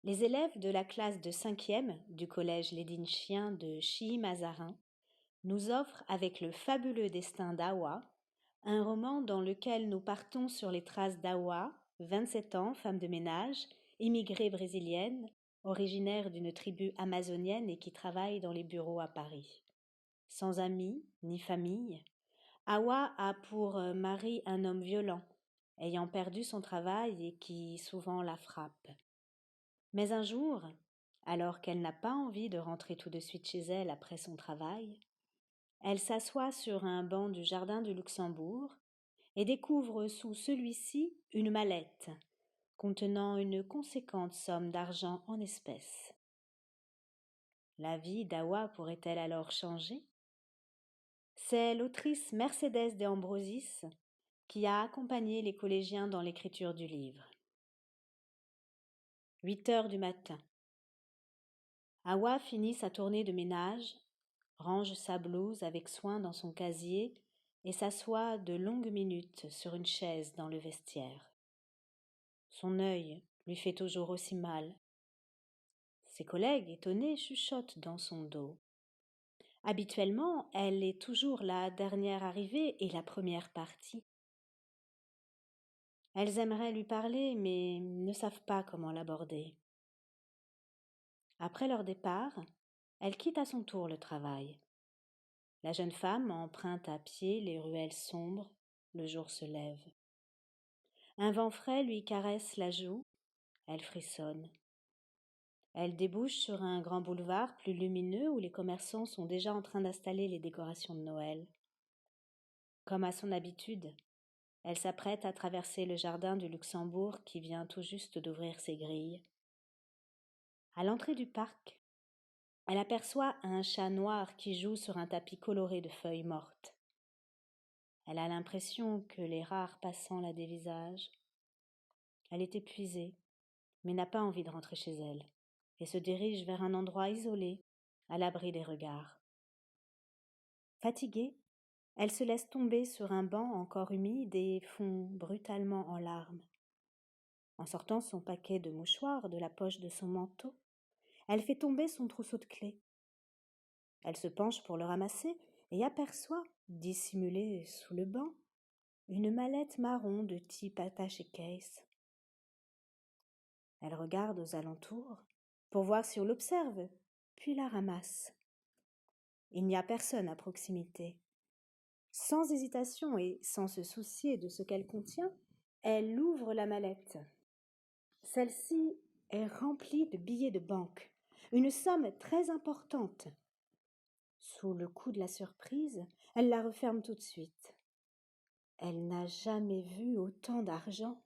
Les élèves de la classe de 5e du collège Lédine Chien de Chilly-Mazarin nous offrent avec le fabuleux destin d'Awa, un roman dans lequel nous partons sur les traces d'Awa, 27 ans, femme de ménage, immigrée brésilienne, originaire d'une tribu amazonienne et qui travaille dans les bureaux à Paris. Sans amis ni famille, Awa a pour mari un homme violent, ayant perdu son travail et qui souvent la frappe. Mais un jour, alors qu'elle n'a pas envie de rentrer tout de suite chez elle après son travail, elle s'assoit sur un banc du jardin du Luxembourg et découvre sous celui-ci une mallette contenant une conséquente somme d'argent en espèces. La vie d'Awa pourrait-elle alors changer? C'est l'autrice Mercedes de Ambrosis qui a accompagné les collégiens dans l'écriture du livre. 8 heures du matin. Awa finit sa tournée de ménage, range sa blouse avec soin dans son casier et s'assoit de longues minutes sur une chaise dans le vestiaire. Son œil lui fait toujours aussi mal. Ses collègues, étonnés, chuchotent dans son dos. Habituellement, elle est toujours la dernière arrivée et la première partie. Elles aimeraient lui parler, mais ne savent pas comment l'aborder. Après leur départ, elle quitte à son tour le travail. La jeune femme emprunte à pied les ruelles sombres, le jour se lève. Un vent frais lui caresse la joue, elle frissonne. Elle débouche sur un grand boulevard plus lumineux où les commerçants sont déjà en train d'installer les décorations de Noël. Comme à son habitude, elle s'apprête à traverser le jardin du Luxembourg qui vient tout juste d'ouvrir ses grilles. À l'entrée du parc, elle aperçoit un chat noir qui joue sur un tapis coloré de feuilles mortes. Elle a l'impression que les rares passants la dévisagent. Elle est épuisée, mais n'a pas envie de rentrer chez elle, et se dirige vers un endroit isolé, à l'abri des regards. Fatiguée, elle se laisse tomber sur un banc encore humide et fond brutalement en larmes. En sortant son paquet de mouchoirs de la poche de son manteau, elle fait tomber son trousseau de clés. Elle se penche pour le ramasser et aperçoit, dissimulée sous le banc, une mallette marron de type attaché-case. Elle regarde aux alentours pour voir si on l'observe, puis la ramasse. Il n'y a personne à proximité. Sans hésitation et sans se soucier de ce qu'elle contient, elle ouvre la mallette. Celle-ci est remplie de billets de banque, une somme très importante. Sous le coup de la surprise, elle la referme tout de suite. Elle n'a jamais vu autant d'argent.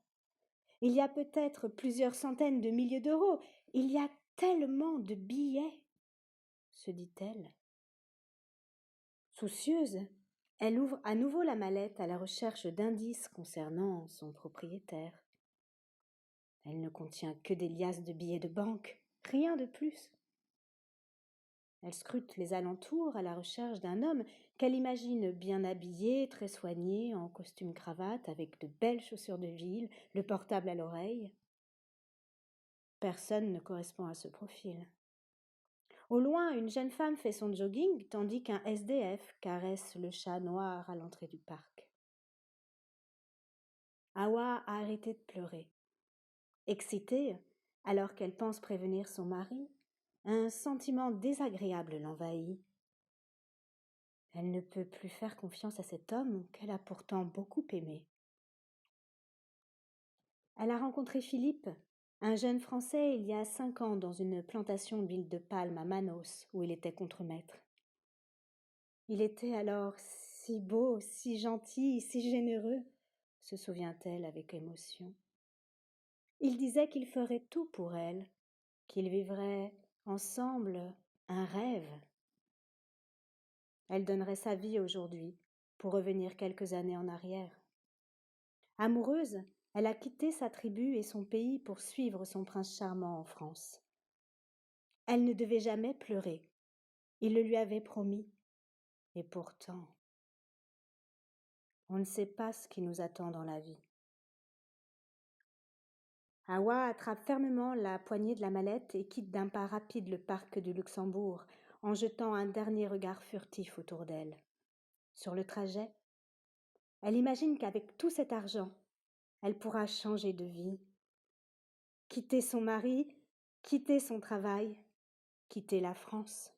Il y a peut-être plusieurs centaines de milliers d'euros. Il y a tellement de billets, se dit-elle. Soucieuse, elle ouvre à nouveau la mallette à la recherche d'indices concernant son propriétaire. Elle ne contient que des liasses de billets de banque, rien de plus. Elle scrute les alentours à la recherche d'un homme qu'elle imagine bien habillé, très soigné, en costume-cravate, avec de belles chaussures de ville, le portable à l'oreille. Personne ne correspond à ce profil. Au loin, une jeune femme fait son jogging, tandis qu'un SDF caresse le chat noir à l'entrée du parc. Awa a arrêté de pleurer. Excitée, alors qu'elle pense prévenir son mari, un sentiment désagréable l'envahit. Elle ne peut plus faire confiance à cet homme qu'elle a pourtant beaucoup aimé. Elle a rencontré Philippe, un jeune Français, il y a 5 ans dans une plantation d'huile de palme à Manos, où il était contremaître. Il était alors si beau, si gentil, si généreux, se souvient-elle avec émotion. Il disait qu'il ferait tout pour elle, qu'ils vivraient ensemble un rêve. Elle donnerait sa vie aujourd'hui pour revenir quelques années en arrière. Amoureuse, elle a quitté sa tribu et son pays pour suivre son prince charmant en France. Elle ne devait jamais pleurer. Il le lui avait promis. Et pourtant, on ne sait pas ce qui nous attend dans la vie. Awa attrape fermement la poignée de la mallette et quitte d'un pas rapide le parc du Luxembourg en jetant un dernier regard furtif autour d'elle. Sur le trajet, elle imagine qu'avec tout cet argent, elle pourra changer de vie, quitter son mari, quitter son travail, quitter la France.